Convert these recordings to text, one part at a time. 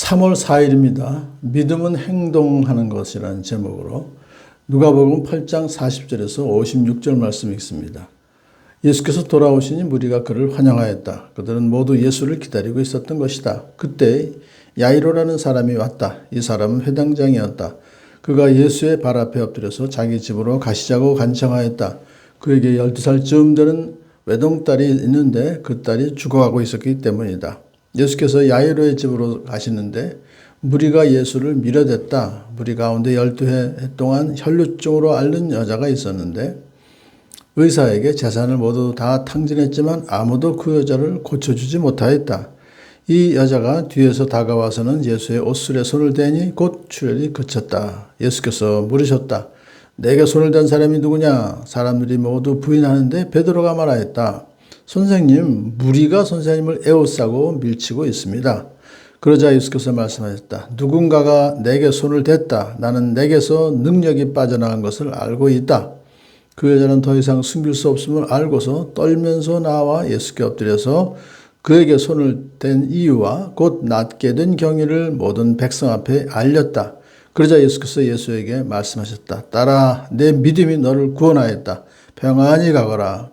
3월 4일입니다. 믿음은 행동하는 것이라는 제목으로 누가복음 8장 40절에서 56절 말씀이 있습니다. 예수께서 돌아오시니 무리가 그를 환영하였다. 그들은 모두 예수를 기다리고 있었던 것이다. 그때 야이로라는 사람이 왔다. 이 사람은 회당장이었다. 그가 예수의 발 앞에 엎드려서 자기 집으로 가시자고 간청하였다. 그에게 12살쯤 되는 외동딸이 있는데 그 딸이 죽어가고 있었기 때문이다. 예수께서 야이로의 집으로 가시는데 무리가 예수를 밀어댔다. 무리 가운데 12해 동안 혈루증으로 앓는 여자가 있었는데 의사에게 재산을 모두 다 탕진했지만 아무도 그 여자를 고쳐주지 못하였다. 이 여자가 뒤에서 다가와서는 예수의 옷술에 손을 대니 곧 출혈이 그쳤다. 예수께서 물으셨다. 내게 손을 댄 사람이 누구냐? 사람들이 모두 부인하는데 베드로가 말하였다. 선생님, 무리가 선생님을 에워싸고 밀치고 있습니다. 그러자 예수께서 말씀하셨다. 누군가가 내게 손을 댔다. 나는 내게서 능력이 빠져나간 것을 알고 있다. 그 여자는 더 이상 숨길 수 없음을 알고서 떨면서 나와 예수께 엎드려서 그에게 손을 댄 이유와 곧 낫게 된 경위를 모든 백성 앞에 알렸다. 그러자 예수께서 예수에게 말씀하셨다. 딸아, 내 믿음이 너를 구원하였다. 평안히 가거라.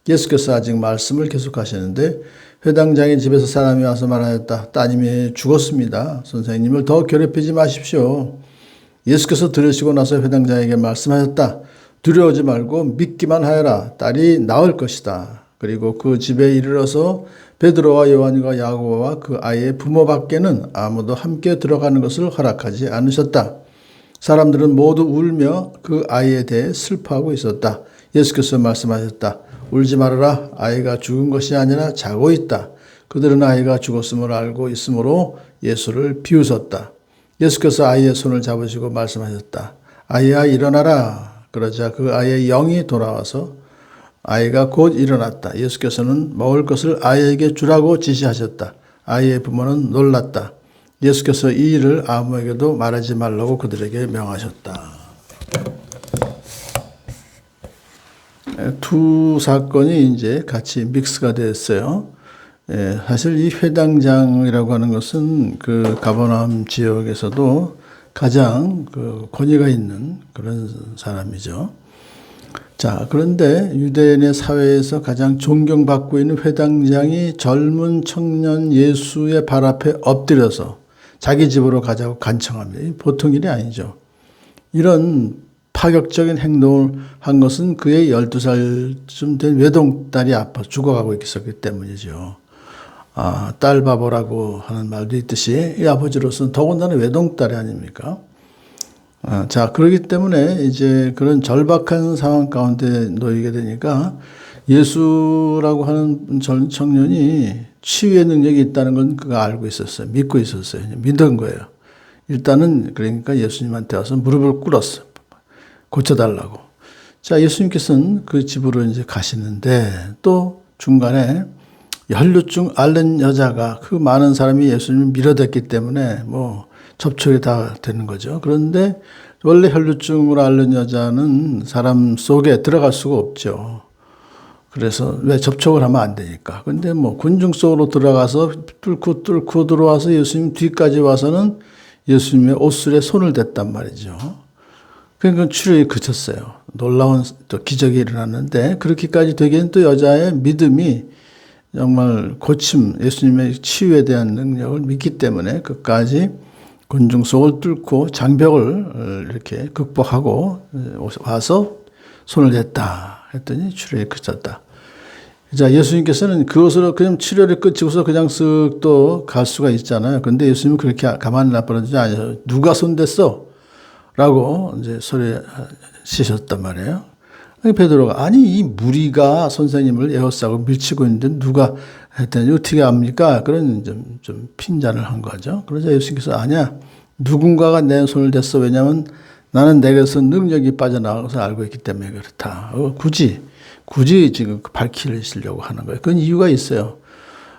예수께서 아직 말씀을 계속하시는데 회당장의 집에서 사람이 와서 말하였다. 따님이 죽었습니다. 선생님을 더 괴롭히지 마십시오. 예수께서 들으시고 나서 회당장에게 말씀하셨다. 두려워하지 말고 믿기만 하여라. 딸이 나을 것이다. 그리고 그 집에 이르러서 베드로와 요한과 야고보와 그 아이의 부모밖에는 아무도 함께 들어가는 것을 허락하지 않으셨다. 사람들은 모두 울며 그 아이에 대해 슬퍼하고 있었다. 예수께서 말씀하셨다. 울지 말아라. 아이가 죽은 것이 아니라 자고 있다. 그들은 아이가 죽었음을 알고 있으므로 예수를 비웃었다. 예수께서 아이의 손을 잡으시고 말씀하셨다. 아이야 일어나라. 그러자 그 아이의 영이 돌아와서 아이가 곧 일어났다. 예수께서는 먹을 것을 아이에게 주라고 지시하셨다. 아이의 부모는 놀랐다. 예수께서 이 일을 아무에게도 말하지 말라고 그들에게 명하셨다. 두 사건이 이제 같이 믹스가 됐어요. 사실 이 회당장이라고 하는 것은 그 가버나움 지역에서도 가장 그 권위가 있는 그런 사람이죠. 자, 그런데 유대인의 사회에서 가장 존경받고 있는 회당장이 젊은 청년 예수의 발 앞에 엎드려서 자기 집으로 가자고 간청합니다. 보통 일이 아니죠. 이런 파격적인 행동을 한 것은 그의 12살쯤 된 외동딸이 아파 죽어가고 있었기 때문이죠. 딸 바보라고 하는 말도 있듯이 이 아버지로서는 더군다나 외동딸이 아닙니까? 자, 그렇기 때문에 이제 그런 절박한 상황 가운데 놓이게 되니까 예수라고 하는 청년이 치유의 능력이 있다는 건 그가 알고 있었어요. 믿고 있었어요. 믿은 거예요. 일단은 그러니까 예수님한테 와서 무릎을 꿇었어. 고쳐달라고. 자, 예수님께서는 그 집으로 이제 가시는데 또 중간에 혈루증 앓는 여자가 그 많은 사람이 예수님을 밀어댔기 때문에 뭐 접촉이 다 되는 거죠. 그런데 원래 혈루증으로 앓는 여자는 사람 속에 들어갈 수가 없죠. 그래서 왜 접촉을 하면 안 되니까. 근데 뭐 군중 속으로 들어가서 뚫고 들어와서 예수님 뒤까지 와서는 예수님의 옷술에 손을 댔단 말이죠. 그러니까 출혈이 그쳤어요. 놀라운 또 기적이 일어났는데 그렇게까지 되기엔 또 여자의 믿음이 정말 고침, 예수님의 치유에 대한 능력을 믿기 때문에 끝까지 군중 속을 뚫고 장벽을 이렇게 극복하고 와서 손을 댔다 했더니 출혈이 그쳤다. 자, 예수님께서는 그것으로 그냥 치료를 끝이고서 그냥 쓱 또 갈 수가 있잖아요. 근데 예수님은 그렇게 가만히 놔버리지 않으셔서 누가 손댔어? 라고 이제 소리 치셨단 말이에요. 베드로가 아니 이 무리가 선생님을 에워싸고 밀치고 있는데 누가 했더니 어떻게 압니까? 그런 좀 핀잔을 한 거죠. 그러자 예수님께서 아니야. 누군가가 내 손을 댔어. 왜냐하면 나는 내게서 능력이 빠져나간 것을 알고 있기 때문에 그렇다. 굳이 지금 밝히시려고 하는 거예요. 그건 이유가 있어요.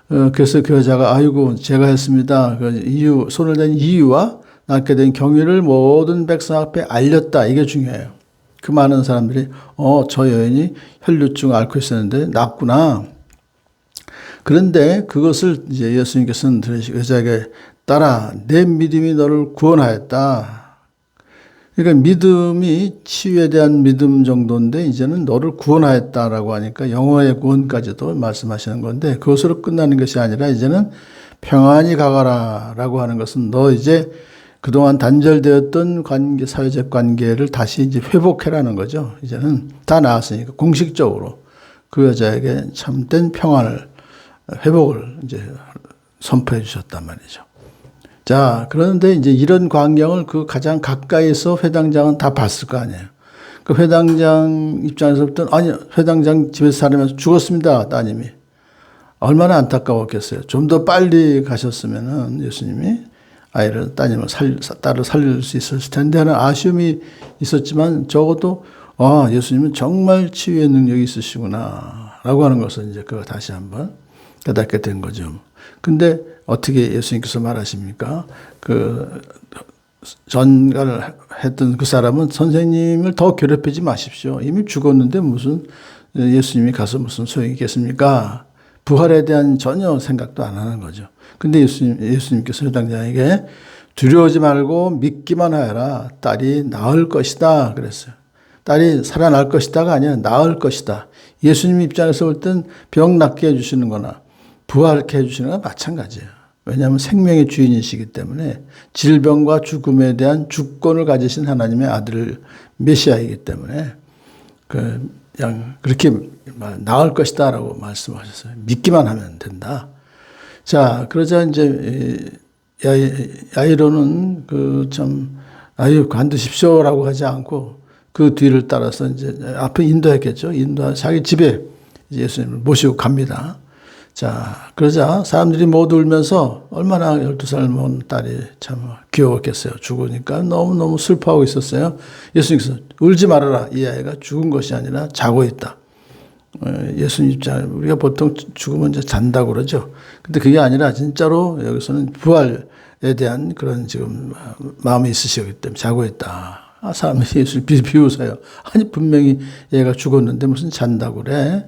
그래서 그 여자가 아이고 제가 했습니다. 그 이유 손을 댄 이유와 낫게 된 경위를 모든 백성 앞에 알렸다. 이게 중요해요. 그 많은 사람들이 저 여인이 혈루증 앓고 있었는데 낫구나. 그런데 그것을 이제 예수님께서는 여자에게 딸아, 내 믿음이 너를 구원하였다. 그러니까 믿음이 치유에 대한 믿음 정도인데 이제는 너를 구원하였다라고 하니까 영혼의 구원까지도 말씀하시는 건데 그것으로 끝나는 것이 아니라 이제는 평안히 가거라라고 하는 것은 너 이제 그동안 단절되었던 관계, 사회적 관계를 다시 이제 회복해라는 거죠. 이제는 다 나았으니까 공식적으로 그 여자에게 참된 평안을, 회복을 이제 선포해 주셨단 말이죠. 자, 그런데 이제 이런 광경을 그 가장 가까이서 회당장은 다 봤을 거 아니에요. 그 회당장 입장에서부터는 아니, 회당장 집에서 살면서 죽었습니다, 따님이. 얼마나 안타까웠겠어요. 좀 더 빨리 가셨으면은 예수님이 아이를, 따님을 딸을 살릴 수 있었을 텐데 하는 아쉬움이 있었지만 적어도 예수님은 정말 치유의 능력이 있으시구나 라고 하는 것을 이제 그거 다시 한번 깨닫게 된 거죠. 근데 어떻게 예수님께서 말하십니까? 그 전가를 했던 그 사람은 선생님을 더 괴롭히지 마십시오. 이미 죽었는데 무슨 예수님이 가서 무슨 소용이 있겠습니까? 부활에 대한 전혀 생각도 안 하는 거죠. 근데 예수님께서 회당장에게 두려워하지 말고 믿기만 하여라. 딸이 나을 것이다. 그랬어요. 딸이 살아날 것이다가 아니라 나을 것이다. 예수님 입장에서 볼 땐 병 낫게 해주시는 거나 부활케 해주시는 거나 마찬가지예요. 왜냐하면 생명의 주인이시기 때문에 질병과 죽음에 대한 주권을 가지신 하나님의 아들 메시아이기 때문에 그냥 그렇게 나을 것이다 라고 말씀하셨어요. 믿기만 하면 된다. 자, 그러자 이제 야이로는 아유, 관두십시오 라고 하지 않고 그 뒤를 따라서 이제 앞에 인도했겠죠. 자기 집에 예수님을 모시고 갑니다. 자, 그러자 사람들이 모두 울면서 얼마나 12살 먹은 딸이 참 귀여웠겠어요. 죽으니까 너무너무 슬퍼하고 있었어요. 예수님께서 울지 말아라. 이 아이가 죽은 것이 아니라 자고 있다. 예수님 입장에 우리가 보통 죽으면 이제 잔다고 그러죠. 근데 그게 아니라 진짜로 여기서는 부활에 대한 그런 지금 마음이 있으시기 때문에 자고 있다. 사람들이 예수를 비웃어요. 아니, 분명히 얘가 죽었는데 무슨 잔다고 그래.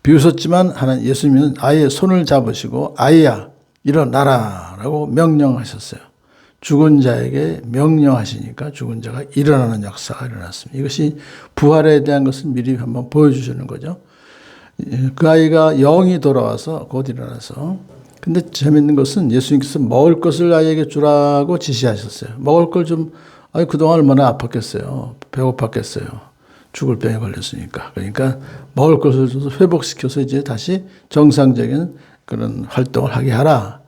비웃었지만 예수님은 아이의 손을 잡으시고 아이야 일어나라 라고 명령하셨어요. 죽은 자에게 명령하시니까 죽은 자가 일어나는 역사가 일어났습니다. 이것이 부활에 대한 것을 미리 한번 보여주시는 거죠. 그 아이가 영이 돌아와서 곧 일어나서, 근데 재밌는 것은 예수님께서 먹을 것을 아이에게 주라고 지시하셨어요. 먹을 걸 좀, 그동안 얼마나 아팠겠어요. 배고팠겠어요. 죽을 병에 걸렸으니까. 그러니까 먹을 것을 줘서 회복시켜서 이제 다시 정상적인 그런 활동을 하게 하라.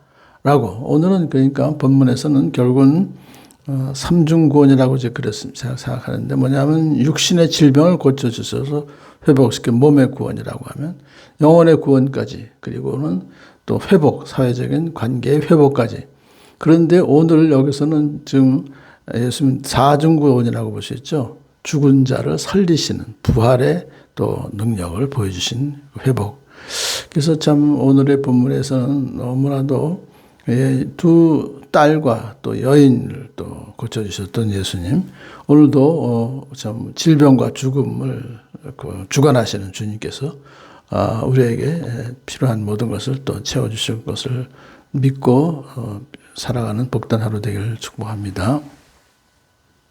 라고. 오늘은 그러니까 본문에서는 결국은 삼중구원이라고 이제 그랬습니다. 생각하는데 뭐냐면 육신의 질병을 고쳐주셔서 회복시켜 몸의 구원이라고 하면 영혼의 구원까지, 그리고는 또 회복, 사회적인 관계의 회복까지. 그런데 오늘 여기서는 지금 예수님 사중구원이라고 보셨죠. 죽은 자를 살리시는 부활의 또 능력을 보여주신 회복. 그래서 참 오늘의 본문에서는 너무나도 두 딸과 또 여인을 또 고쳐주셨던 예수님, 오늘도 참 질병과 죽음을 주관하시는 주님께서 우리에게 필요한 모든 것을 또 채워주실 것을 믿고 살아가는 복된 하루 되기를 축복합니다.